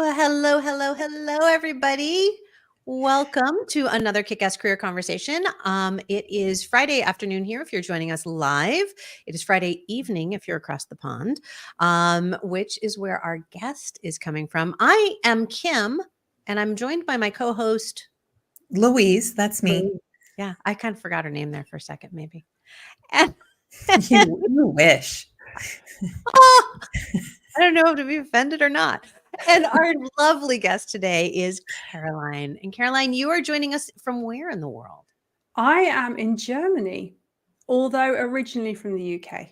Well, hello, hello, hello, everybody. Welcome to another Kick-Ass Career Conversation. It is Friday afternoon here if you're joining us live. It is Friday evening if you're across the pond, which is where our guest is coming from. I am Kim, and I'm joined by my co-host, Louise. That's me. Louise. Yeah, I kind of forgot her name there for a second, maybe. And You wish. oh, I don't know if to be offended or not. And our lovely guest today is Caroline. And Caroline, you are joining us from where in the world? I am in Germany, although originally from the UK.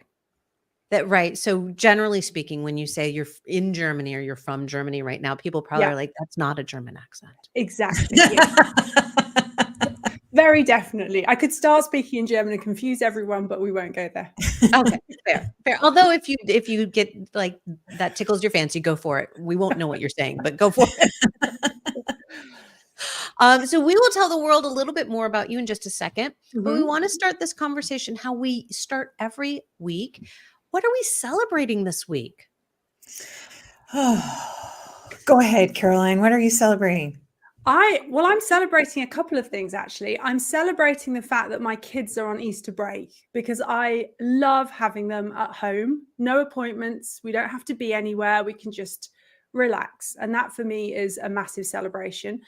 Right. So generally speaking, when you say you're in Germany or you're from Germany right now, people probably are like, that's not a German accent. Exactly. Yeah. Very definitely. I could start speaking in German and confuse everyone, but we won't go there. Okay, fair. Although if you get like that tickles your fancy, go for it. We won't know what you're saying, but go for it. So we will tell the world a little bit more about you in just a second, but we want to start this conversation how we start every week. What are we celebrating this week? Go ahead, Caroline. What are you celebrating? I'm celebrating a couple of things, actually. I'm celebrating the fact that my kids are on Easter break because I love having them at home. No appointments. We don't have to be anywhere. We can just relax. And that for me is a massive celebration.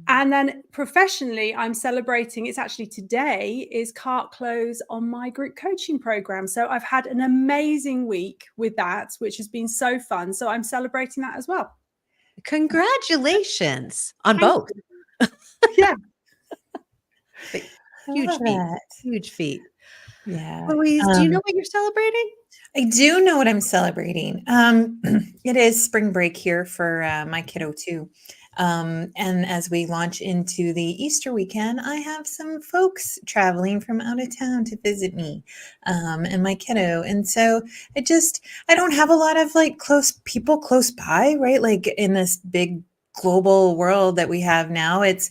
And then professionally, I'm celebrating, it's actually today, is cart close on my group coaching program. So I've had an amazing week with that, which has been so fun. So I'm celebrating that as well. Congratulations on Thank both. Yeah. Huge feat. Yeah. Louise, do you know what you're celebrating? I do know what I'm celebrating. It is spring break here for my kiddo too. And as we launch into the Easter weekend, I have some folks traveling from out of town to visit me and my kiddo. And so I don't have a lot of like people close by, right? Like in this big global world that we have now, it's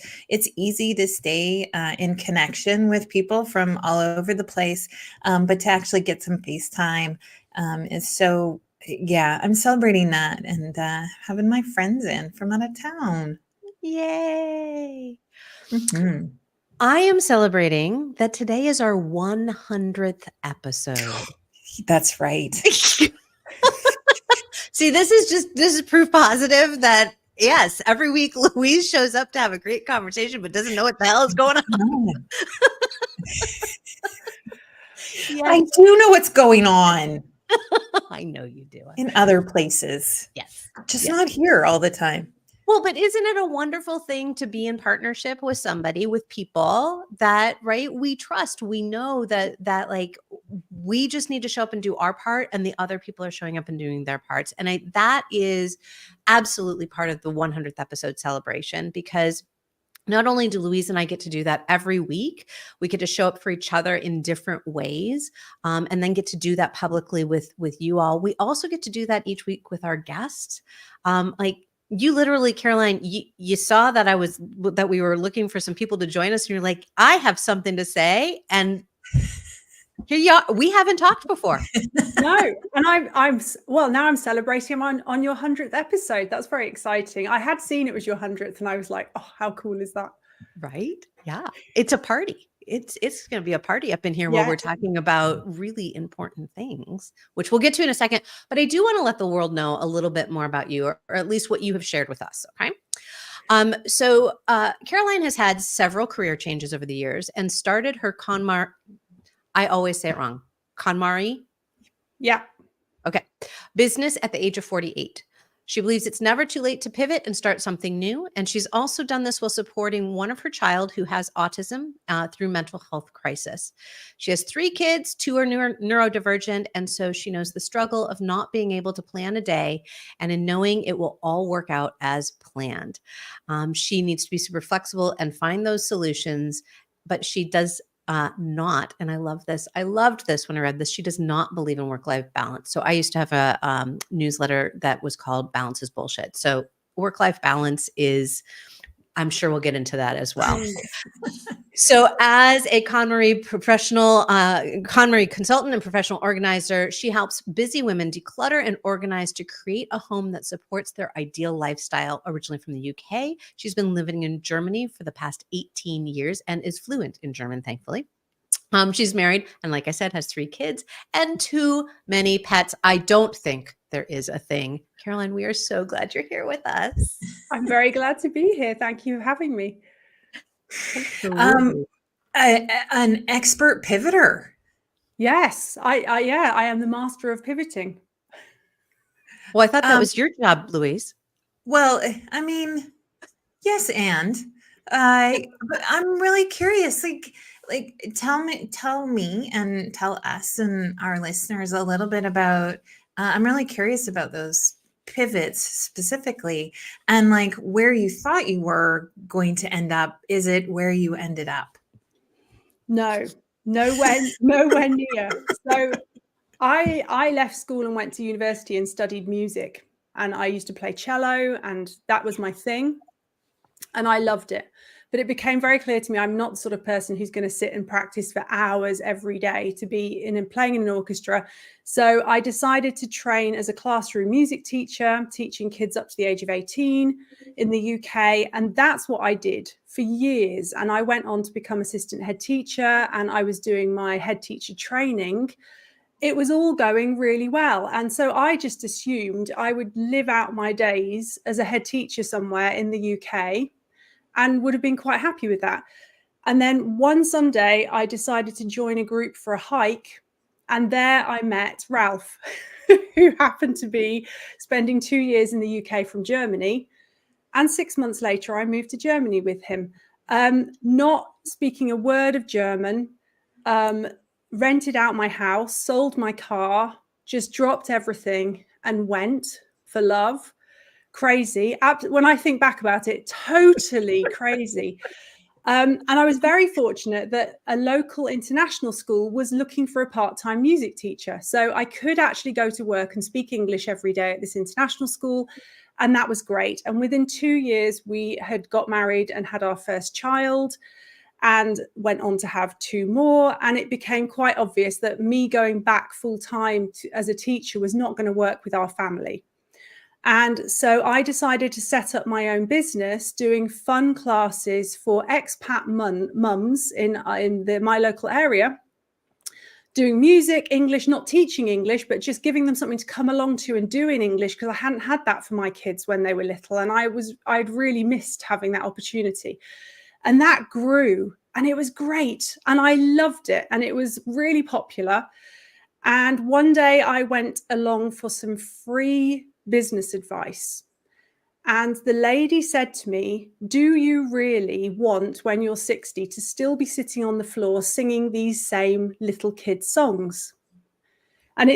easy to stay in connection with people from all over the place, but to actually get some FaceTime is so. Yeah, I'm celebrating that and having my friends in from out of town. Yay! Mm-hmm. I am celebrating that today is our 100th episode. That's right. See, this is proof positive that yes, every week Louise shows up to have a great conversation, but doesn't know what the hell is going on. Yes. I do know what's going on. I know you do. In other places. Yes. Just not here all the time. Well, but isn't it a wonderful thing to be in partnership with somebody, with people that, right, we trust? We know that like we just need to show up and do our part and the other people are showing up and doing their parts. And that is absolutely part of the 100th episode celebration, because not only do Louise and I get to do that every week, we get to show up for each other in different ways, and then get to do that publicly with you all. We also get to do that each week with our guests. Like you literally, Caroline, you saw that we were looking for some people to join us, and you're like, I have something to say, and here you are. We haven't talked before. No, and now I'm celebrating on your 100th episode. That's very exciting. I had seen it was your 100th and I was like, oh, how cool is that? Right? Yeah. It's a party. It's going to be a party up in here where we're talking about really important things, which we'll get to in a second. But I do want to let the world know a little bit more about you, or at least what you have shared with us. Okay. So Caroline has had several career changes over the years and started her I always say it wrong. Konmari? Yeah. Okay. Business at the age of 48. She believes it's never too late to pivot and start something new. And she's also done this while supporting one of her child who has autism through mental health crisis. She has 3 kids, 2 are neurodivergent. And so she knows the struggle of not being able to plan a day and in knowing it will all work out as planned. She needs to be super flexible and find those solutions, but she does not, and I love this. I loved this when I read this. She does not believe in work-life balance. So I used to have a newsletter that was called Balance is Bullshit. So work-life balance is I'm sure we'll get into that as well. So as a KonMari professional, KonMari consultant and professional organizer, she helps busy women declutter and organize to create a home that supports their ideal lifestyle. Originally from the UK, she's been living in Germany for the past 18 years and is fluent in German, thankfully. She's married and, like I said, has 3 kids and too many pets. I don't think there is a thing. Caroline, we are so glad you're here with us. I'm very glad to be here. Thank you for having me. An expert pivoter. Yes, I am the master of pivoting. Well, I thought that was your job, Louise. Well, I mean, yes, but I'm really curious. Like, tell me, and tell us and our listeners a little bit about. I'm really curious about those pivots specifically, and like where you thought you were going to end up. Is it where you ended up? No, nowhere near. So I left school and went to university and studied music, and I used to play cello, and that was my thing, and I loved it. But it became very clear to me I'm not the sort of person who's going to sit and practice for hours every day to be playing in an orchestra. So I decided to train as a classroom music teacher, teaching kids up to the age of 18 in the UK. And that's what I did for years. And I went on to become assistant head teacher, and I was doing my head teacher training. It was all going really well. And so I just assumed I would live out my days as a head teacher somewhere in the UK and would have been quite happy with that. And then one Sunday, I decided to join a group for a hike. And there I met Ralph, who happened to be spending 2 years in the UK from Germany. And 6 months later, I moved to Germany with him, not speaking a word of German, rented out my house, sold my car, just dropped everything and went for love. Crazy. When I think back about it, totally crazy. And I was very fortunate that a local international school was looking for a part-time music teacher. So I could actually go to work and speak English every day at this international school. And that was great. And within 2 years, we had got married and had our first child and went on to have 2 more. And it became quite obvious that me going back full-time as a teacher was not going to work with our family. And so I decided to set up my own business doing fun classes for expat mums in my local area, doing music, English, not teaching English, but just giving them something to come along to and do in English, because I hadn't had that for my kids when they were little. And I'd really missed having that opportunity. And that grew, and it was great. And I loved it. And it was really popular. And one day I went along for some free business advice. And the lady said to me, do you really want, when you're 60, to still be sitting on the floor singing these same little kids' songs? And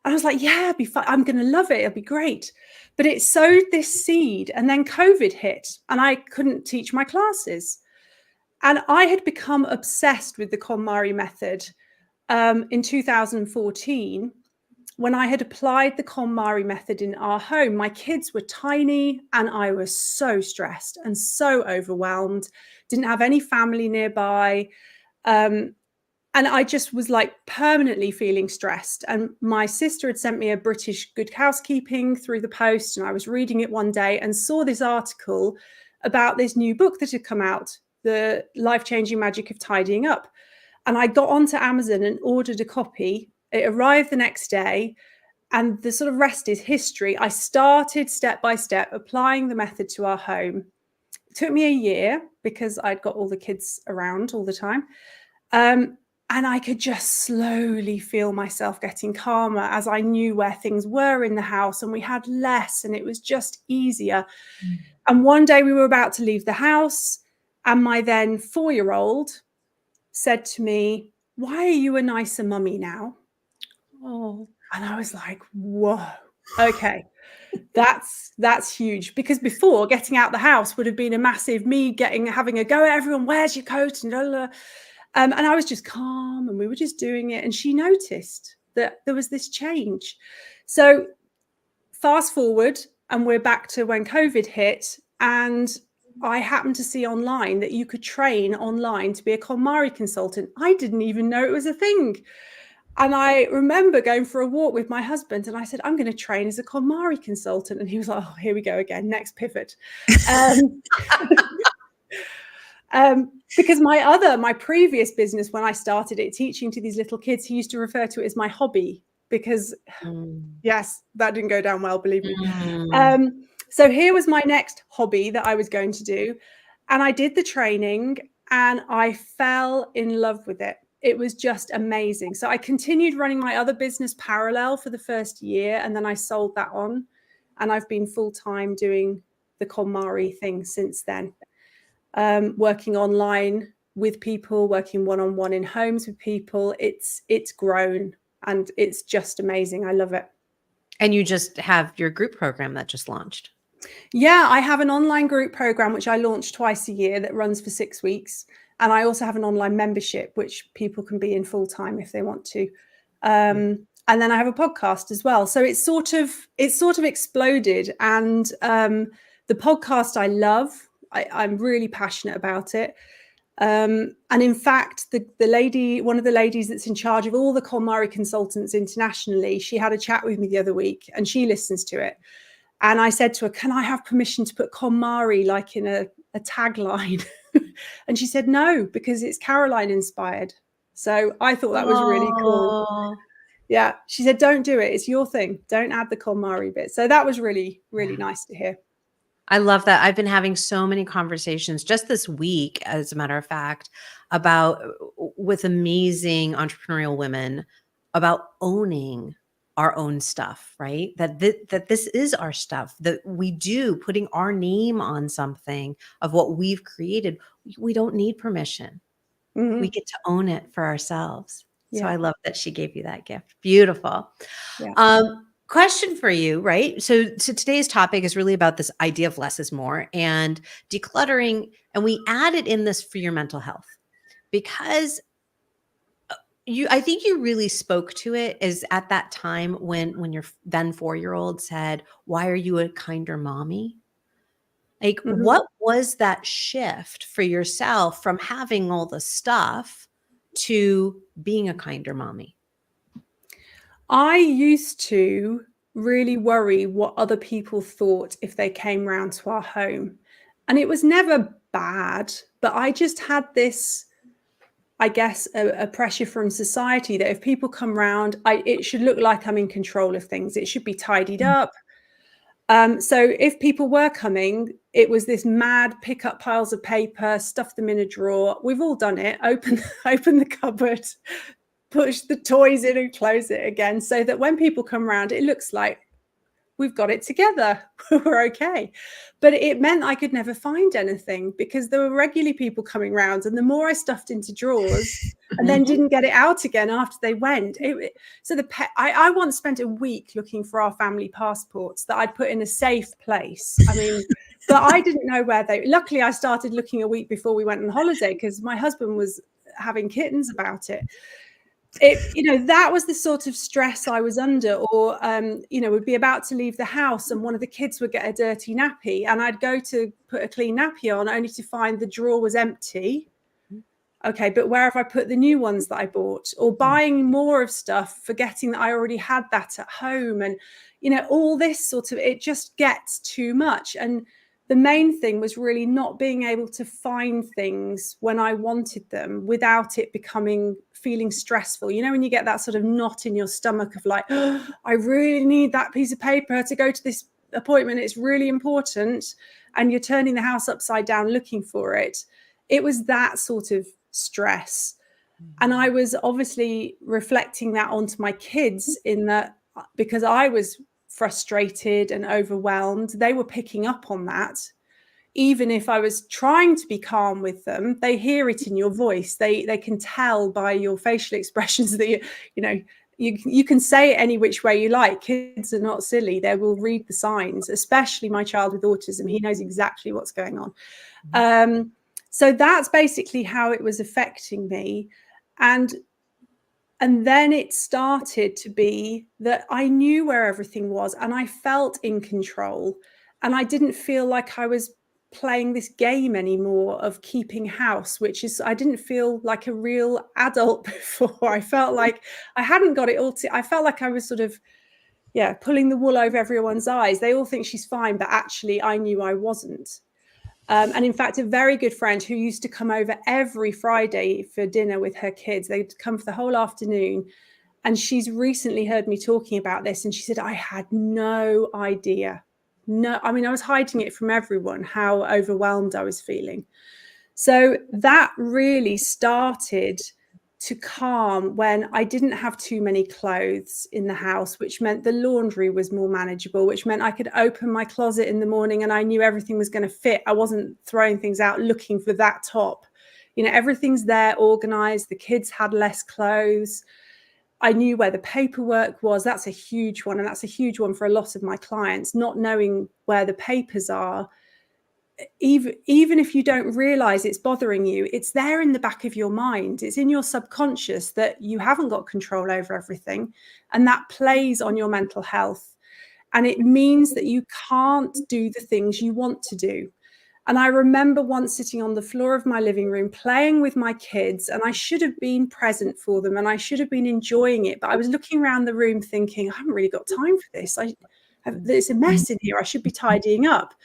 I was like, yeah, it'd be fun. I'm going to love it. It'll be great. But it sowed this seed, and then COVID hit and I couldn't teach my classes. And I had become obsessed with the Konmari Method in 2014. When I had applied the Konmari Method in our home. My kids were tiny and I was so stressed and so overwhelmed, didn't have any family nearby. And I just was like permanently feeling stressed. And my sister had sent me a British Good Housekeeping through the post, and I was reading it one day and saw this article about this new book that had come out, The Life-Changing Magic of Tidying Up. And I got onto Amazon and ordered a copy. It arrived the next day, and the sort of rest is history. I started step by step applying the method to our home. It took me a year because I'd got all the kids around all the time. And I could just slowly feel myself getting calmer as I knew where things were in the house, and we had less, and it was just easier. And one day we were about to leave the house, and my then 4-year-old said to me, why are you a nicer mummy now? Oh, and I was like, whoa, okay, that's huge. Because before, getting out the house would have been a massive me having a go at everyone, where's your coat? And and I was just calm, and we were just doing it. And she noticed that there was this change. So fast forward, and we're back to when COVID hit, and I happened to see online that you could train online to be a KonMari consultant. I didn't even know it was a thing. And I remember going for a walk with my husband and I said, I'm going to train as a KonMari consultant. And he was like, oh, here we go again, next pivot. Because my previous business, when I started it, teaching to these little kids, he used to refer to it as my hobby because yes, that didn't go down well, believe me. So here was my next hobby that I was going to do. And I did the training and I fell in love with it. It was just amazing. So I continued running my other business parallel for the first year, and then I sold that on. And I've been full-time doing the KonMari thing since then. Working online with people, working one-on-one in homes with people. It's grown and it's just amazing. I love it. And you just have your group program that just launched. Yeah, I have an online group program, which I launch twice a year that runs for 6 weeks. And I also have an online membership, which people can be in full time if they want to. And then I have a podcast as well. So it's sort of exploded. And the podcast I love, I'm really passionate about it. And in fact, one of the ladies that's in charge of all the KonMari consultants internationally, she had a chat with me the other week and she listens to it. And I said to her, can I have permission to put KonMari like in a tagline? And she said, no, because it's Caroline inspired. So I thought that was really cool. Yeah. She said, don't do it. It's your thing. Don't add the KonMari bit. So that was really, really nice to hear. I love that. I've been having so many conversations just this week, as a matter of fact, with amazing entrepreneurial women about owning our own stuff, right? That this is our stuff, that we do, putting our name on something of what we've created. We don't need permission. We get to own it for ourselves. So I love that she gave you that gift. Beautiful. Yeah. Question for you, right? So today's topic is really about this idea of less is more and decluttering. And we added in this for your mental health because I think you really spoke to it is at that time when your then 4-year-old said, why are you a kinder mommy? Like, what was that shift for yourself from having all the stuff to being a kinder mommy? I used to really worry what other people thought if they came round to our home. And it was never bad, but I just had this, I guess, a pressure from society that if people come round, it should look like I'm in control of things. It should be tidied up. So if people were coming, it was this mad pick up piles of paper, stuff them in a drawer. We've all done it. Open the cupboard, push the toys in and close it again, so that when people come around, it looks like we've got it together. We're okay. But it meant I could never find anything because there were regularly people coming around, and the more I stuffed into drawers and then didn't get it out again after they went. I once spent a week looking for our family passports that I'd put in a safe place. I mean, but I didn't know where luckily I started looking a week before we went on holiday because my husband was having kittens about it. That was the sort of stress I was under, or would be about to leave the house and one of the kids would get a dirty nappy and I'd go to put a clean nappy on only to find the drawer was empty. Okay, but where have I put the new ones that I bought? Or buying more of stuff, forgetting that I already had that at home. And all this sort of, it just gets too much. And the main thing was really not being able to find things when I wanted them without it feeling stressful. When you get that sort of knot in your stomach of like, oh, I really need that piece of paper to go to this appointment. It's really important. And you're turning the house upside down looking for it. It was that sort of stress. And I was obviously reflecting that onto my kids in that because I was frustrated and overwhelmed, they were picking up on that. Even if I was trying to be calm with them, they hear it in your voice. They can tell by your facial expressions that you can say it any which way you like. Kids are not silly. They will read the signs, especially my child with autism. He knows exactly what's going on. So that's basically how it was affecting me. And then it started to be that I knew where everything was and I felt in control and I didn't feel like I was playing this game anymore of keeping house, which is, I didn't feel like a real adult before. I felt like I hadn't got it all. I felt like I was sort of, pulling the wool over everyone's eyes. They all think she's fine, but actually I knew I wasn't. And in fact, a very good friend who used to come over every Friday for dinner with her kids, they'd come for the whole afternoon. And she's recently heard me talking about this. And she said, I had no idea. No, I mean, I was hiding it from everyone, how overwhelmed I was feeling. So that really started to calm when I didn't have too many clothes in the house, which meant the laundry was more manageable, which meant I could open my closet in the morning and I knew everything was going to fit. I wasn't throwing things out looking for that top. You know, everything's there organized. The kids had less clothes. I knew where the paperwork was. That's a huge one. And that's a huge one for a lot of my clients, not knowing where the papers are. Even if you don't realize it's bothering you, it's there in the back of your mind. It's in your subconscious that you haven't got control over everything. And that plays on your mental health. And it means that you can't do the things you want to do. And I remember once sitting on the floor of my living room, playing with my kids, and I should have been present for them and I should have been enjoying it. But I was looking around the room thinking, I haven't really got time for this. There's a mess in here. I should be tidying up.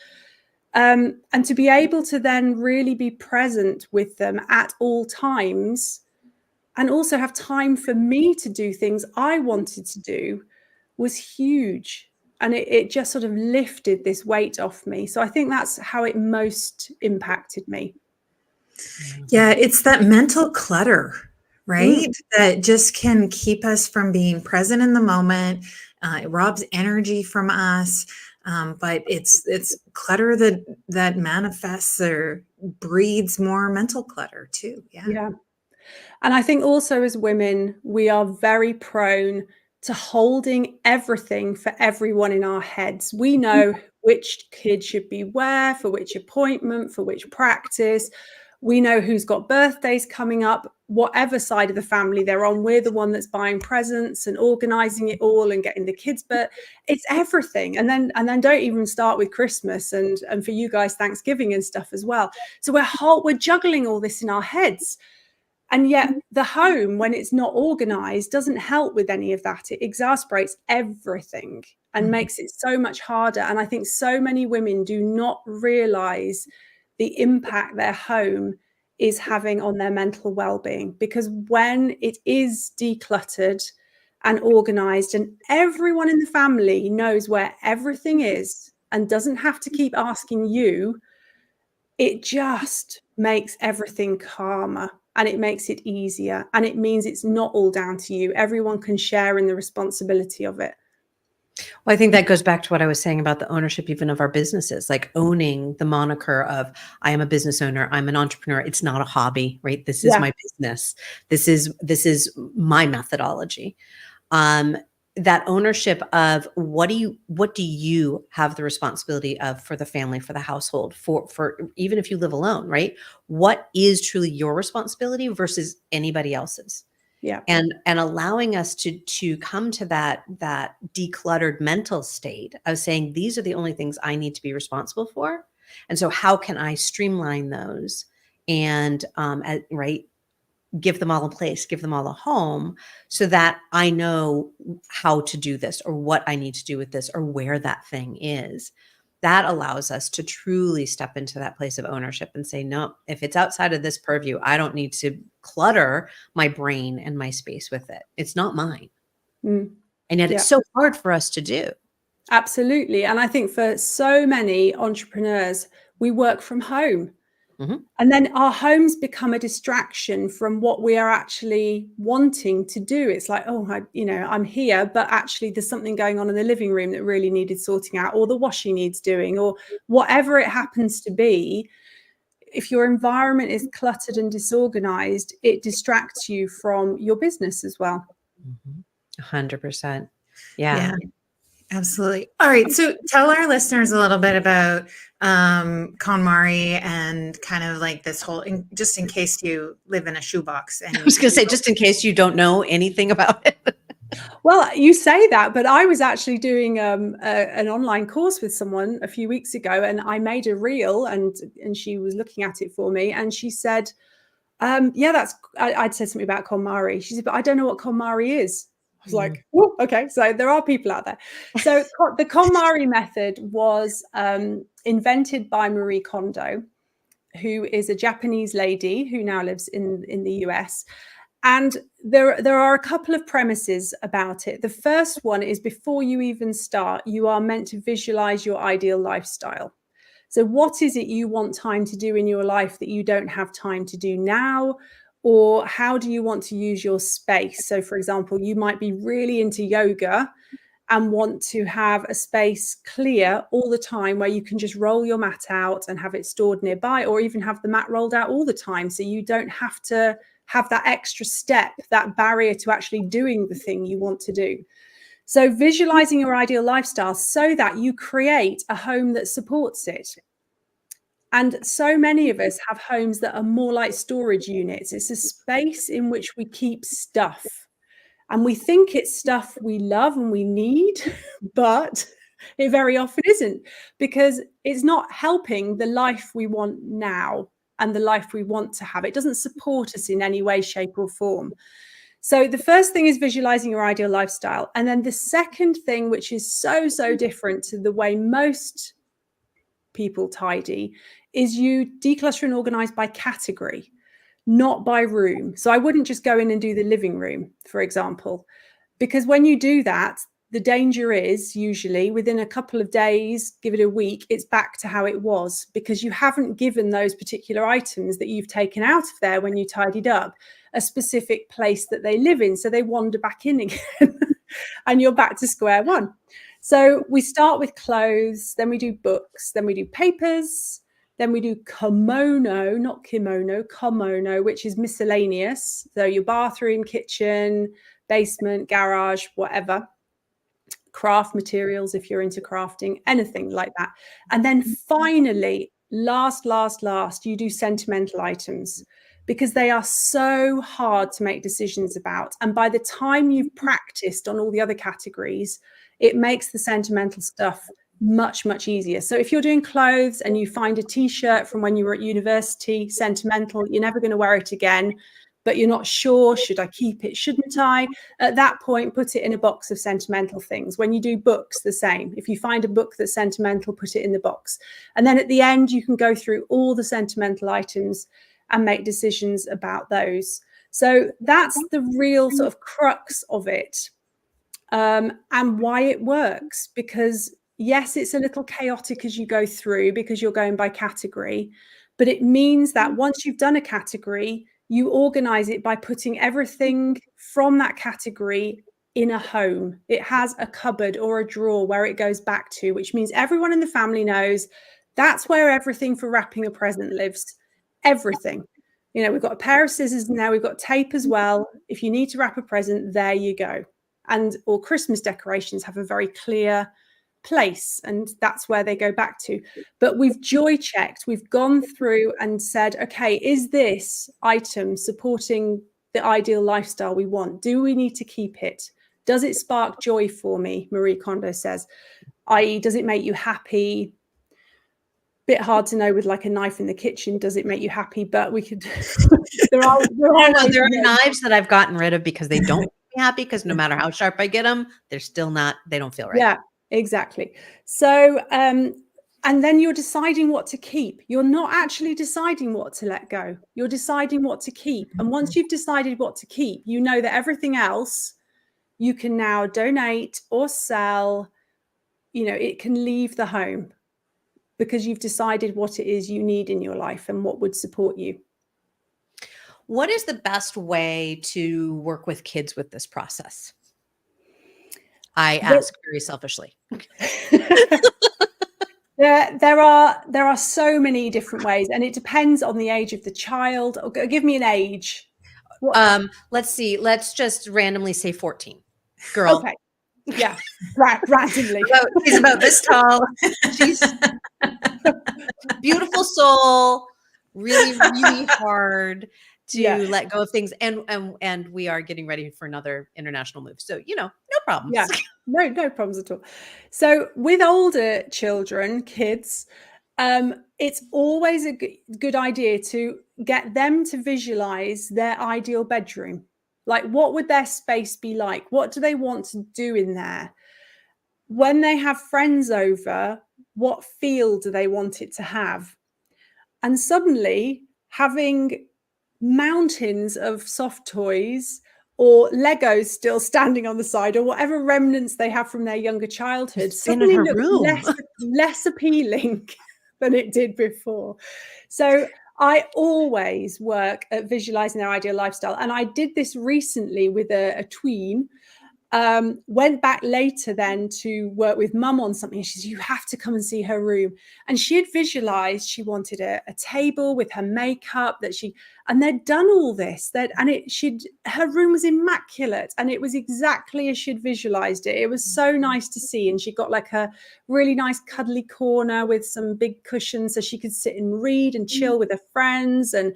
And to be able to then really be present with them at all times and also have time for me to do things I wanted to do was huge. And it just sort of lifted this weight off me. So I think that's how it most impacted me. Yeah, it's that mental clutter, right? That just can keep us from being present in the moment. It robs energy from us. But it's clutter that manifests or breeds more mental clutter too. Yeah. And I think also as women, we are very prone to holding everything for everyone in our heads. We know which kid should be where, for which appointment, for which practice. We know who's got birthdays coming up, whatever side of the family they're on. We're the one that's buying presents and organizing it all and getting the kids, but it's everything. And then don't even start with Christmas and for you guys, Thanksgiving and stuff as well. So we're juggling all this in our heads. And yet the home, when it's not organized, doesn't help with any of that. It exasperates everything and makes it so much harder. And I think so many women do not realize the impact their home is having on their mental well-being, because when it is decluttered and organized and everyone in the family knows where everything is and doesn't have to keep asking you, it just makes everything calmer and it makes it easier. And it means it's not all down to you. Everyone can share in the responsibility of it. Well, I think that goes back to what I was saying about the ownership even of our businesses, like owning the moniker of I am a business owner, I'm an entrepreneur. It's not a hobby, right? This is my business. This is my methodology. That ownership of what do you have the responsibility of for the family, for the household, for even if you live alone, right? What is truly your responsibility versus anybody else's? Yeah. And allowing us to come to that decluttered mental state of saying, these are the only things I need to be responsible for. And so how can I streamline those and, give them all a place, give them all a home so that I know how to do this or what I need to do with this or where that thing is. That allows us to truly step into that place of ownership and say, no, if it's outside of this purview, I don't need to clutter my brain and my space with it. It's not mine. And yet it's so hard for us to do. Absolutely. And I think for so many entrepreneurs, we work from home. And then our homes become a distraction from what we are actually wanting to do. It's like, I'm here, but actually there's something going on in the living room that really needed sorting out, or the washing needs doing, or whatever it happens to be. If your environment is cluttered and disorganized, it distracts you from your business as well. 100%. Yeah. Absolutely. All right. So tell our listeners a little bit about KonMari and kind of like this whole, just in case you live in a shoebox. And I was going to say, just in case you don't know anything about it. Well, you say that, but I was actually doing an online course with someone a few weeks ago, and I made a reel, and she was looking at it for me, and she said, yeah, I'd said something about KonMari. She said, but I don't know what KonMari is. I was like, oh, okay. So there are people out there. So the KonMari method was invented by Marie Kondo, who is a Japanese lady who now lives in the US. And there are a couple of premises about it. The first one is, before you even start, you are meant to visualize your ideal lifestyle. So what is it you want time to do in your life that you don't have time to do now? Or how do you want to use your space? So for example, you might be really into yoga and want to have a space clear all the time where you can just roll your mat out and have it stored nearby, or even have the mat rolled out all the time, so you don't have to have that extra step, that barrier to actually doing the thing you want to do. So visualizing your ideal lifestyle so that you create a home that supports it. And so many of us have homes that are more like storage units. It's a space in which we keep stuff. And we think it's stuff we love and we need, but it very often isn't, because it's not helping the life we want now and the life we want to have. It doesn't support us in any way, shape, or form. So the first thing is visualizing your ideal lifestyle. And then the second thing, which is so different to the way most people tidy, is you declutter and organize by category, not by room. So I wouldn't just go in and do the living room, for example, because when you do that, the danger is usually within a couple of days, give it a week, it's back to how it was, because you haven't given those particular items that you've taken out of there when you tidied up a specific place that they live in. So they wander back in again and you're back to square one. So we start with clothes, then we do books, then we do papers, then we do komono, not kimono, komono, which is miscellaneous. So your bathroom, kitchen, basement, garage, whatever. Craft materials, if you're into crafting, anything like that. And then finally, last, you do sentimental items, because they are so hard to make decisions about. And by the time you've practiced on all the other categories, it makes the sentimental stuff much easier. So if you're doing clothes and you find a t-shirt from when you were at university, sentimental, you're never going to wear it again, but you're not sure, should I keep it, shouldn't I? At that point, put it in a box of sentimental things. When you do books, the same. If you find a book that's sentimental, put it in the box. And then at the end, you can go through all the sentimental items and make decisions about those. So that's the real sort of crux of it, and why it works. Because yes, it's a little chaotic as you go through because you're going by category, but it means that once you've done a category, you organize it by putting everything from that category in a home. It has a cupboard or a drawer where it goes back to, which means everyone in the family knows that's where everything for wrapping a present lives. Everything. You know, we've got a pair of scissors now, we've got tape as well. If you need to wrap a present, there you go. And or Christmas decorations have a very clear place, and that's where they go back to. But we've joy checked, we've gone through and said, okay, is this item supporting the ideal lifestyle we want? Do we need to keep it? Does it spark joy for me? Marie Kondo says, i.e., does it make you happy? Bit hard to know with like a knife in the kitchen, does it make you happy? But we could there are knives that I've gotten rid of because they don't make me happy, because no matter how sharp I get them, they're still not, they don't feel right. Yeah, exactly. So and then you're deciding what to keep. You're not actually deciding what to let go. You're deciding what to keep. And once you've decided what to keep, you know that everything else you can now donate or sell. You know, it can leave the home, because you've decided what it is you need in your life and what would support you. What is the best way to work with kids with this process? I ask very selfishly. There are so many different ways, and it depends on the age of the child. Give me an age. Let's see. Let's just randomly say 14. Girl. Okay. Yeah. Right. Randomly. She's about this tall. She's beautiful soul. Really hard to let go of things. And we are getting ready for another international move. So, you know, no problems. Yeah, no problems at all. So with older children, kids, it's always a good idea to get them to visualize their ideal bedroom. Like, what would their space be like? What do they want to do in there? When they have friends over, what feel do they want it to have? And suddenly, having mountains of soft toys or Legos still standing on the side, or whatever remnants they have from their younger childhood, It's been in suddenly her looks room. less appealing than it did before. So I always work at visualizing their ideal lifestyle. And I did this recently with a tween. Went back later then to work with mum on something. She said, you have to come and see her room. And she had visualized she wanted a table with her makeup and they'd done all this. Her room was immaculate and it was exactly as she'd visualized it. It was so nice to see. And she got like a really nice cuddly corner with some big cushions so she could sit and read and chill with her friends, and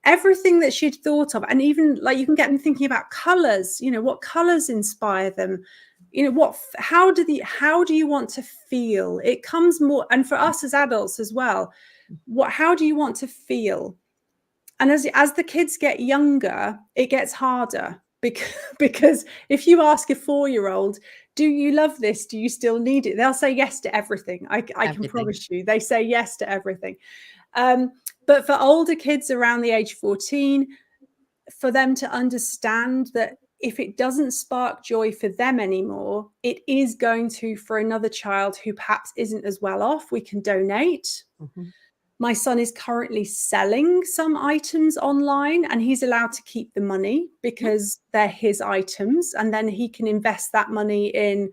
everything that she'd thought of. And even like, you can get them thinking about colors, what colors inspire them, how do you want to feel? It comes more, and for us as adults as well, how do you want to feel? And as the kids get younger, it gets harder because if you ask a 4-year-old, do you love this? Do you still need it? They'll say yes to everything. I can promise you, they say yes to everything. But for older kids around the age 14, for them to understand that if it doesn't spark joy for them anymore, it is going to for another child who perhaps isn't as well off. We can donate. Mm-hmm. My son is currently selling some items online and he's allowed to keep the money because they're his items. And then he can invest that money in,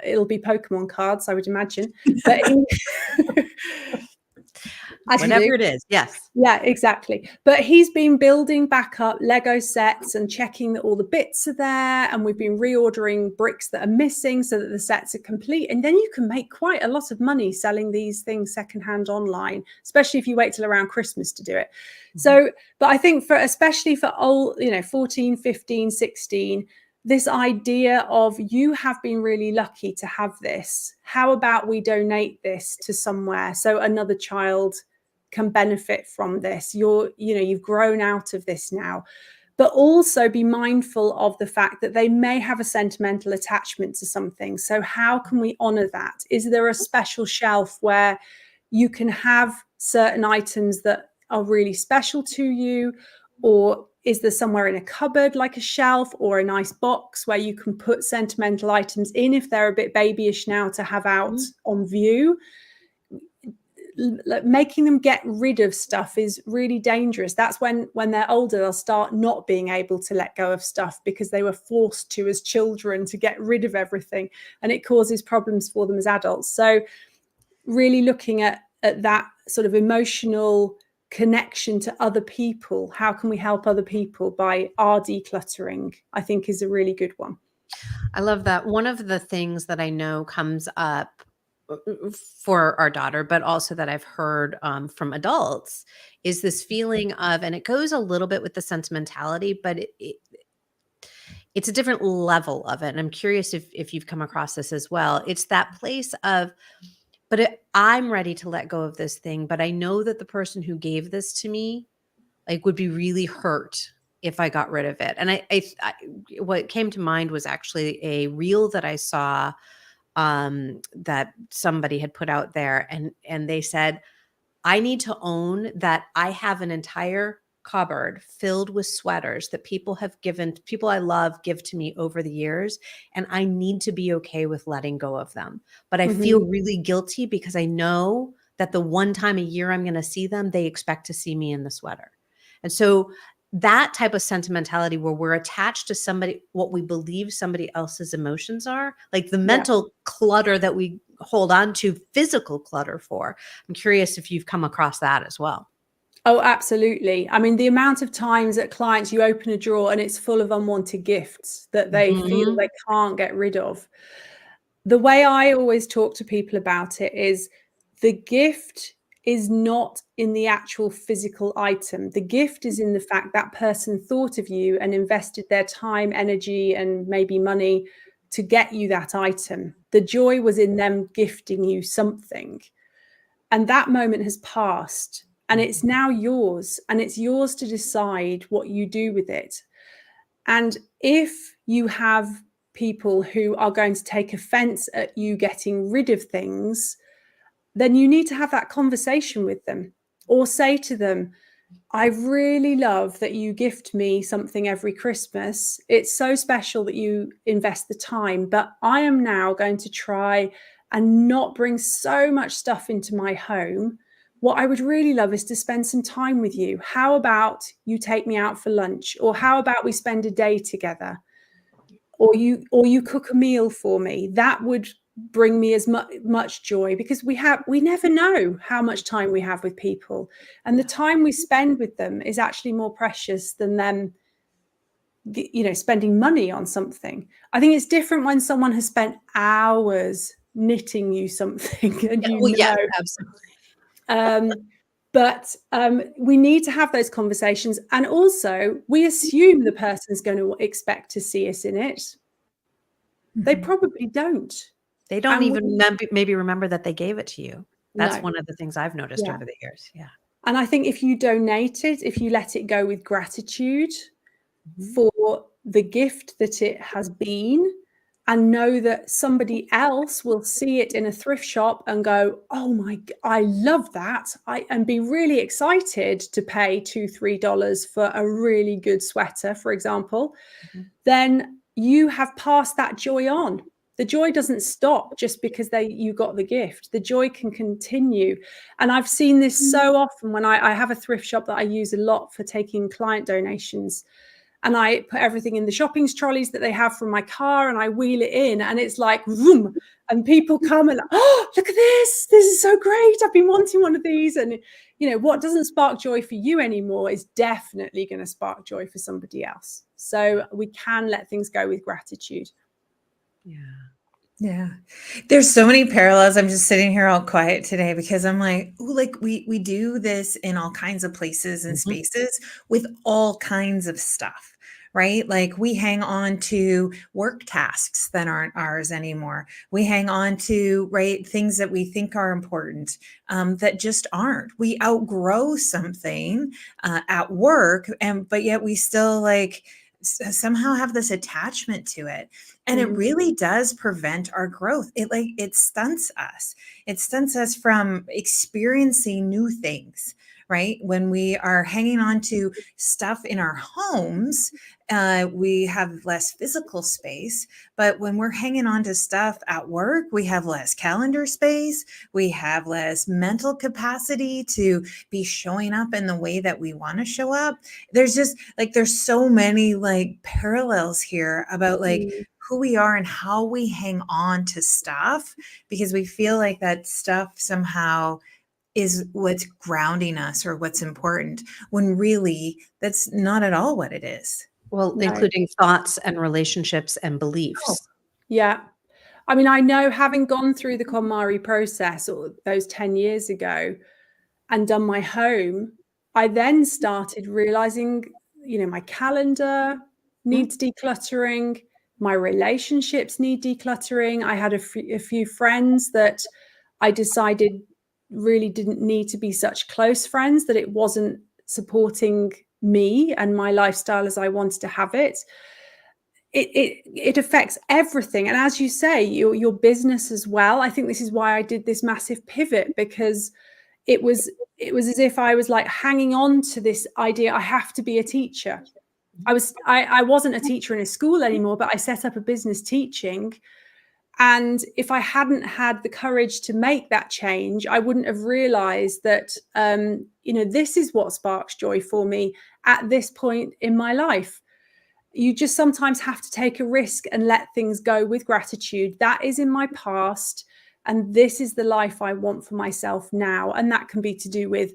it'll be Pokemon cards, I would imagine. But Whatever it is, yes. Yeah, exactly. But he's been building back up Lego sets and checking that all the bits are there. And we've been reordering bricks that are missing so that the sets are complete. And then you can make quite a lot of money selling these things secondhand online, especially if you wait till around Christmas to do it. Mm-hmm. So, but I think especially for old, 14, 15, 16, this idea of you have been really lucky to have this. How about we donate this to somewhere so another child can benefit from this? You've grown out of this now. But also be mindful of the fact that they may have a sentimental attachment to something. So how can we honor that? Is there a special shelf where you can have certain items that are really special to you? Or is there somewhere in a cupboard, like a shelf or a nice box where you can put sentimental items in if they're a bit babyish now to have out on view? Making them get rid of stuff is really dangerous. That's when they're older, they'll start not being able to let go of stuff because they were forced to as children to get rid of everything, and it causes problems for them as adults. So really looking at that sort of emotional connection to other people. How can we help other people by our decluttering, I think is a really good one. I love that. One of the things that I know comes up for our daughter, but also that I've heard from adults, is this feeling of, and it goes a little bit with the sentimentality, but it's a different level of it. And I'm curious if you've come across this as well. It's that place of, I'm ready to let go of this thing, but I know that the person who gave this to me would be really hurt if I got rid of it. And I what came to mind was actually a reel that I saw that somebody had put out there, and they said, I need to own that I have an entire cupboard filled with sweaters that people I love give to me over the years, and I need to be okay with letting go of them. But I feel really guilty because I know that the one time a year I'm going to see them, they expect to see me in the sweater. And so that type of sentimentality where we're attached to somebody, what we believe somebody else's emotions are, like the mental clutter that we hold on to physical clutter for. I'm curious if you've come across that as well. Oh, absolutely. I mean, the amount of times that clients, you open a drawer and it's full of unwanted gifts that they feel they can't get rid of. The way I always talk to people about it is the gift is not in the actual physical item. The gift is in the fact that person thought of you and invested their time, energy, and maybe money to get you that item. The joy was in them gifting you something. And that moment has passed, and it's now yours, and it's yours to decide what you do with it. And if you have people who are going to take offense at you getting rid of things, then you need to have that conversation with them, or say to them, I really love that you gift me something every Christmas. It's so special that you invest the time, but I am now going to try and not bring so much stuff into my home. What I would really love is to spend some time with you. How about you take me out for lunch? Or how about we spend a day together? Or you cook a meal for me? That would bring me as much joy, because we never know how much time we have with people, and the time we spend with them is actually more precious than them, you know, spending money on something. I think it's different when someone has spent hours knitting you something and Yeah, absolutely. But we need to have those conversations, and also we assume the person's going to expect to see us in it. They probably don't. They don't even maybe remember that they gave it to you. That's one of the things I've noticed over the years. Yeah. And I think if you donate it, if you let it go with gratitude for the gift that it has been, and know that somebody else will see it in a thrift shop and go, oh my, I love that. And be really excited to pay $2-3 for a really good sweater, for example, then you have passed that joy on. The joy doesn't stop just because you got the gift. The joy can continue. And I've seen this so often when I have a thrift shop that I use a lot for taking client donations. And I put everything in the shopping trolleys that they have from my car, and I wheel it in, and it's like, vroom, and people come and, oh, look at this. This is so great. I've been wanting one of these. And, you know, what doesn't spark joy for you anymore is definitely going to spark joy for somebody else. So we can let things go with gratitude. Yeah. Yeah. There's so many parallels. I'm just sitting here all quiet today because I'm like, ooh, like we do this in all kinds of places and spaces with all kinds of stuff, right? Like we hang on to work tasks that aren't ours anymore. We hang on to, right, things that we think are important that just aren't. We outgrow something at work, but yet we still like somehow have this attachment to it. And it really does prevent our growth. It stunts us. It stunts us from experiencing new things, right? When we are hanging on to stuff in our homes, we have less physical space. But when we're hanging on to stuff at work, we have less calendar space. We have less mental capacity to be showing up in the way that we want to show up. There's just like, there's so many like parallels here about like who we are and how we hang on to stuff, because we feel like that stuff somehow is what's grounding us or what's important, when really that's not at all what it is. Well, including thoughts and relationships and beliefs. Yeah. I mean, I know, having gone through the KonMari process or those 10 years ago and done my home, I then started realizing, you know, my calendar needs decluttering. My relationships need decluttering. I had a few friends that I decided really didn't need to be such close friends, that it wasn't supporting me and my lifestyle as I wanted to have it. It affects everything. And as you say, your business as well. I think this is why I did this massive pivot, because it was as if I was like hanging on to this idea, I have to be a teacher. I wasn't a teacher in a school anymore, but I set up a business teaching. And if I hadn't had the courage to make that change, I wouldn't have realized that, you know, this is what sparks joy for me at this point in my life. You just sometimes have to take a risk and let things go with gratitude. That is in my past, and this is the life I want for myself now. And that can be to do with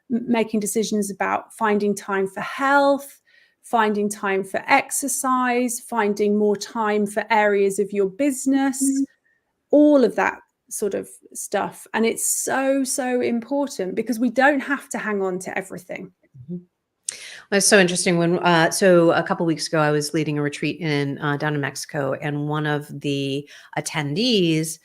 making decisions about finding time for health, finding time for exercise, finding more time for areas of your business, all of that sort of stuff. And it's so, so important, because we don't have to hang on to everything. That's so interesting. So a couple weeks ago, I was leading a retreat down in Mexico, and one of the attendees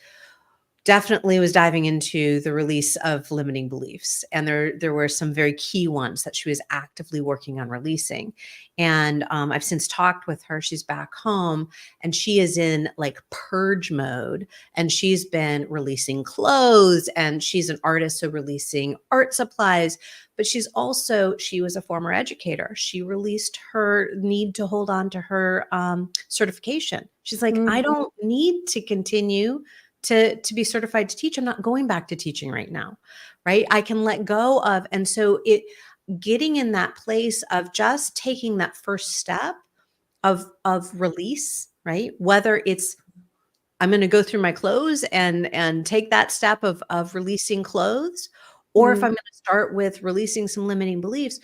definitely was diving into the release of limiting beliefs. And there were some very key ones that she was actively working on releasing. And I've since talked with her. She's back home and she is in like purge mode. And she's been releasing clothes, and she's an artist, so releasing art supplies. But she was a former educator. She released her need to hold on to her certification. She's like, I don't need to continue to be certified to teach. I'm not going back to teaching right now, right? I can let go of. And so getting in that place of just taking that first step of release, right? Whether it's, I'm going to go through my clothes and take that step of releasing clothes, or if I'm going to start with releasing some limiting beliefs,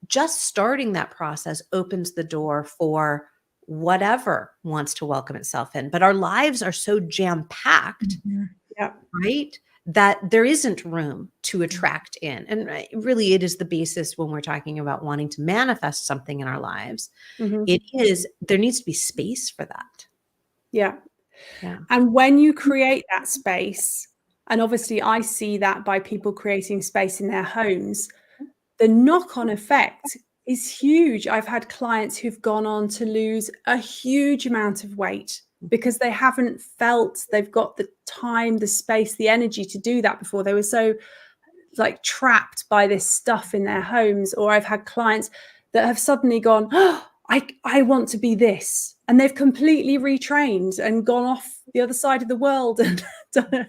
just starting that process opens the door for whatever wants to welcome itself in. But our lives are so jam-packed, Yeah. right? That there isn't room to attract in. And really, it is the basis when we're talking about wanting to manifest something in our lives. There needs to be space for that. Yeah. Yeah. And when you create that space, and obviously I see that by people creating space in their homes, the knock-on effect is huge. I've had clients who've gone on to lose a huge amount of weight because they haven't felt they've got the time, the space, the energy to do that before. They were so like trapped by this stuff in their homes. Or I've had clients that have suddenly gone, oh, I want to be this. And they've completely retrained and gone off the other side of the world and done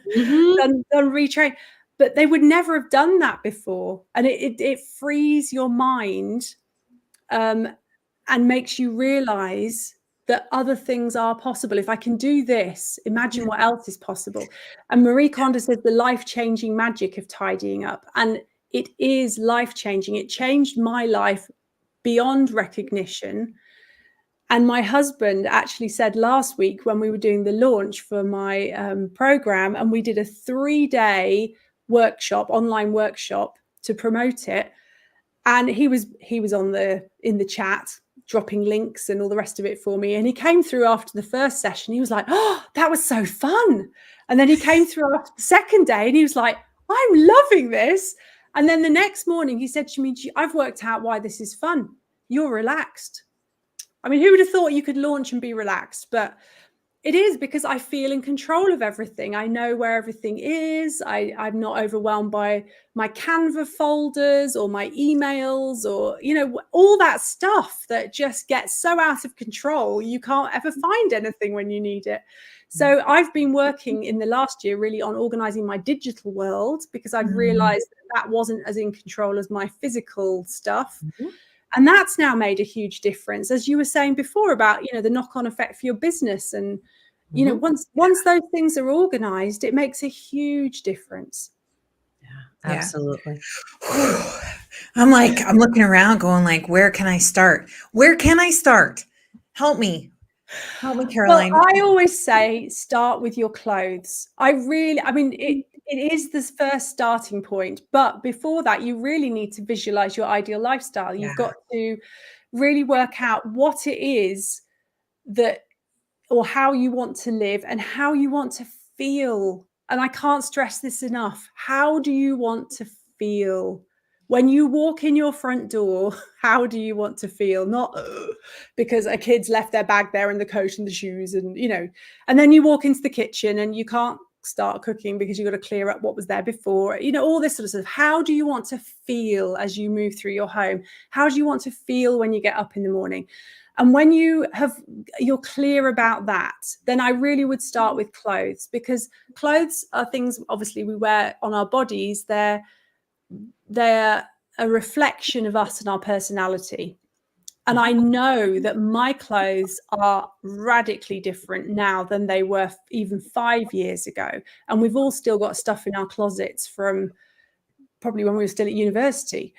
retrain. But they would never have done that before. And it frees your mind and makes you realize that other things are possible. If I can do this, imagine what else is possible. And Marie Kondo says the life-changing magic of tidying up. And it is life-changing. It changed my life beyond recognition. And my husband actually said last week when we were doing the launch for my program, and we did a 3-day workshop, online workshop to promote it. And he was in the chat, dropping links and all the rest of it for me. And he came through after the first session. He was like, oh, that was so fun. And then he came through after the second day and he was like, I'm loving this. And then the next morning he said to me, I've worked out why this is fun. You're relaxed. I mean, who would have thought you could launch and be relaxed? But it is, because I feel in control of everything. I know where everything is. I'm not overwhelmed by my Canva folders or my emails or, all that stuff that just gets so out of control. You can't ever find anything when you need it. So I've been working in the last year really on organizing my digital world, because I've realized that wasn't as in control as my physical stuff. And that's now made a huge difference, as you were saying before about, the knock-on effect for your business. And, once those things are organized, it makes a huge difference. Yeah, absolutely. Yeah. I'm looking around going like, where can I start? Where can I start? Help me, Caroline. Well, I always say start with your clothes. It is this first starting point. But before that, you really need to visualize your ideal lifestyle. You've got to really work out what it is or how you want to live and how you want to feel. And I can't stress this enough. How do you want to feel? When you walk in your front door, how do you want to feel? Not because a kid's left their bag there and the coat and the shoes and, and then you walk into the kitchen and you can't start cooking because you've got to clear up what was there before, all this sort of stuff. How do you want to feel as you move through your home? How do you want to feel when you get up in the morning? And when you're clear about that, then I really would start with clothes, because clothes are things obviously we wear on our bodies. They're a reflection of us and our personality. And I know that my clothes are radically different now than they were even 5 years ago. And we've all still got stuff in our closets from probably when we were still at university.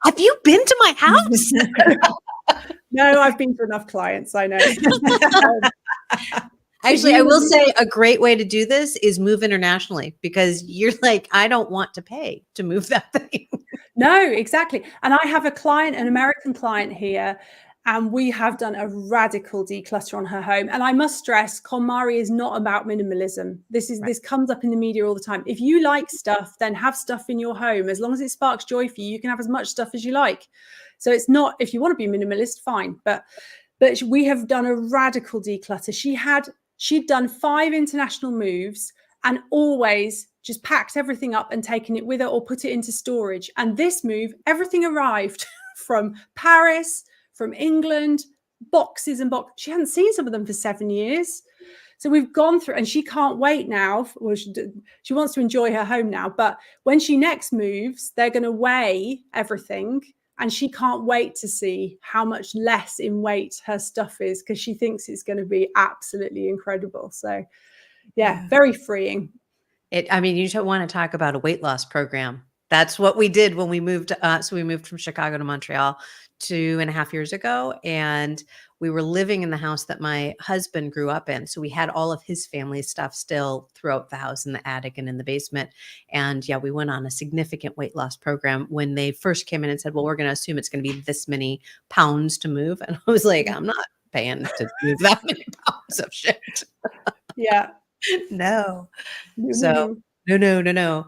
Have you been to my house? No, I've been to enough clients, I know. Actually, I will say a great way to do this is move internationally, because you're like, I don't want to pay to move that thing. No, exactly. And I have a client, an American client here, and we have done a radical declutter on her home. And I must stress, KonMari is not about minimalism. This comes up in the media all the time. If you like stuff, then have stuff in your home. As long as it sparks joy for you, you can have as much stuff as you like. So it's not, if you want to be minimalist, fine. But we have done a radical declutter. She'd done 5 international moves and always just packed everything up and taken it with her or put it into storage. And this move, everything arrived from Paris, from England, boxes and boxes. She hadn't seen some of them for 7 years. So we've gone through, and she can't wait now. Well, she wants to enjoy her home now. But when she next moves, they're going to weigh everything. And she can't wait to see how much less in weight her stuff is, because she thinks it's going to be absolutely incredible. So, yeah, very freeing. I mean, you don't want to talk about a weight loss program. That's what we did when we moved. So we moved from Chicago to Montreal 2.5 years ago, and we were living in the house that my husband grew up in. So we had all of his family stuff still throughout the house, in the attic and in the basement. And yeah, we went on a significant weight loss program when they first came in and said, well, we're going to assume it's going to be this many pounds to move. And I was like, I'm not paying to move that many pounds of shit. Yeah. No. So no.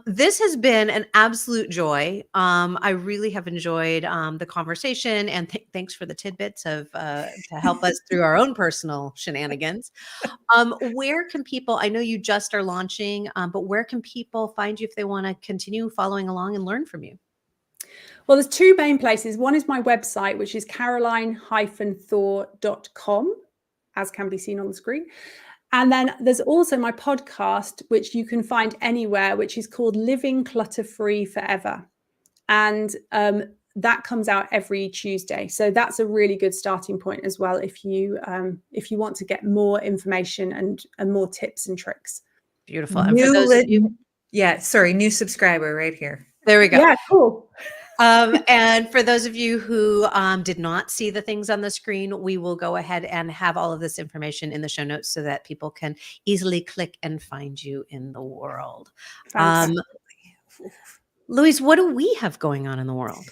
This has been an absolute joy. I really have enjoyed the conversation, and thanks for the tidbits of to help us through our own personal shenanigans. Where can people, I know you just are launching, but where can people find you if they want to continue following along and learn from you? Well, there's 2 main places. One is my website, which is caroline-thor.com, as can be seen on the screen. And then there's also my podcast, which you can find anywhere, which is called Living Clutter-Free Forever. And that comes out every Tuesday. So that's a really good starting point as well if you want to get more information and more tips and tricks. Beautiful. And for those of you, new subscriber right here. there we go. Yeah, cool. And for those of you who did not see the things on the screen, we will go ahead and have all of this information in the show notes so that people can easily click and find you in the world. Louise, what do we have going on in the world?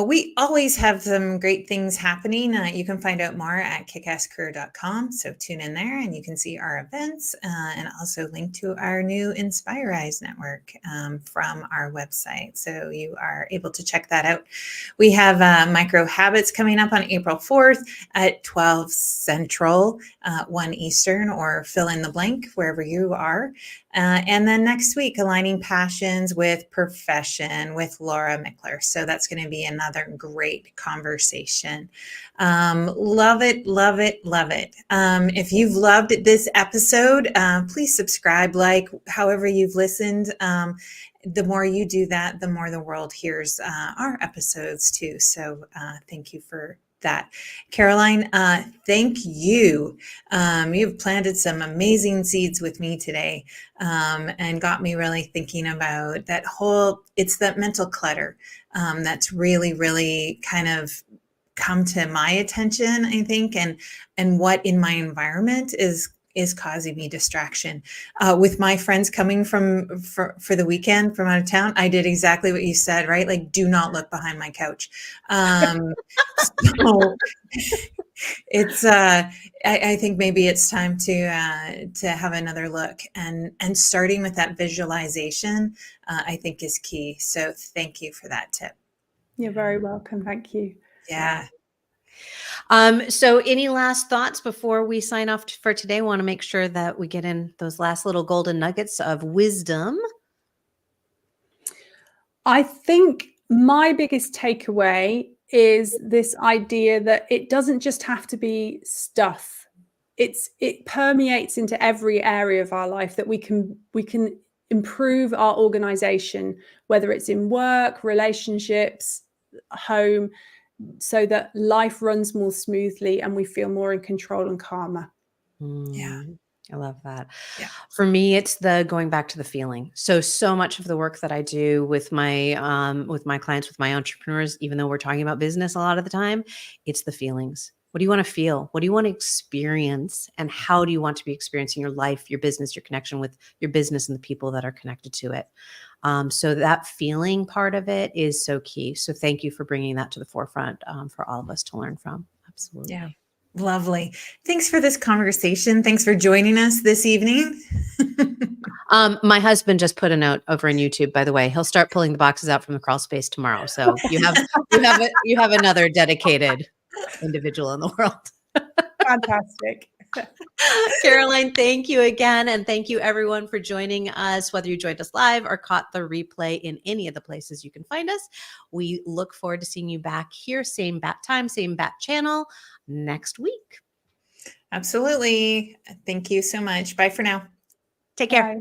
We always have some great things happening. You can find out more at kickasscareer.com. So tune in there and you can see our events and also link to our new Inspireize Network from our website. So you are able to check that out. We have Micro Habits coming up on April 4th at 12 Central, 1 Eastern, or fill in the blank wherever you are. And then next week, Aligning Passions with Profession with Laura Mickler. So that's going to be another great conversation. Love it, love it, love it. If you've loved this episode, please subscribe, like, however you've listened. The more you do that, the more the world hears our episodes too. So thank you for that. Caroline, thank you. You've planted some amazing seeds with me today and got me really thinking about that it's that mental clutter that's really, really kind of come to my attention, I think, and what in my environment is causing me distraction. With my friends coming for the weekend from out of town, I did exactly what you said, right? Like, do not look behind my couch. So it's, I think maybe it's time to have another look, and starting with that visualization, I think is key. So thank you for that tip. You're very welcome. Thank you. Yeah. So any last thoughts before we sign off for today? Want to make sure that we get in those last little golden nuggets of wisdom. I think my biggest takeaway is this idea that it doesn't just have to be stuff. It permeates into every area of our life, that we can improve our organization, whether it's in work, relationships, home, so that life runs more smoothly and we feel more in control and calmer. Yeah. I love that. Yeah. For me, it's the going back to the feeling. So much of the work that I do with my clients, with my entrepreneurs, even though we're talking about business a lot of the time, it's the feelings. What do you want to feel? What do you want to experience? And how do you want to be experiencing your life, your business, your connection with your business and the people that are connected to it? So that feeling part of it is so key. So thank you for bringing that to the forefront for all of us to learn from. Absolutely. Yeah. Lovely. Thanks for this conversation. Thanks for joining us this evening. My husband just put a note over on YouTube, by the way. He'll start pulling the boxes out from the crawl space tomorrow. So you have another dedicated individual in the world. Fantastic. Caroline, thank you again. And thank you everyone for joining us, whether you joined us live or caught the replay in any of the places you can find us. We look forward to seeing you back here, same bat time, same bat channel next week. Absolutely. Thank you so much. Bye for now. Take care. Bye.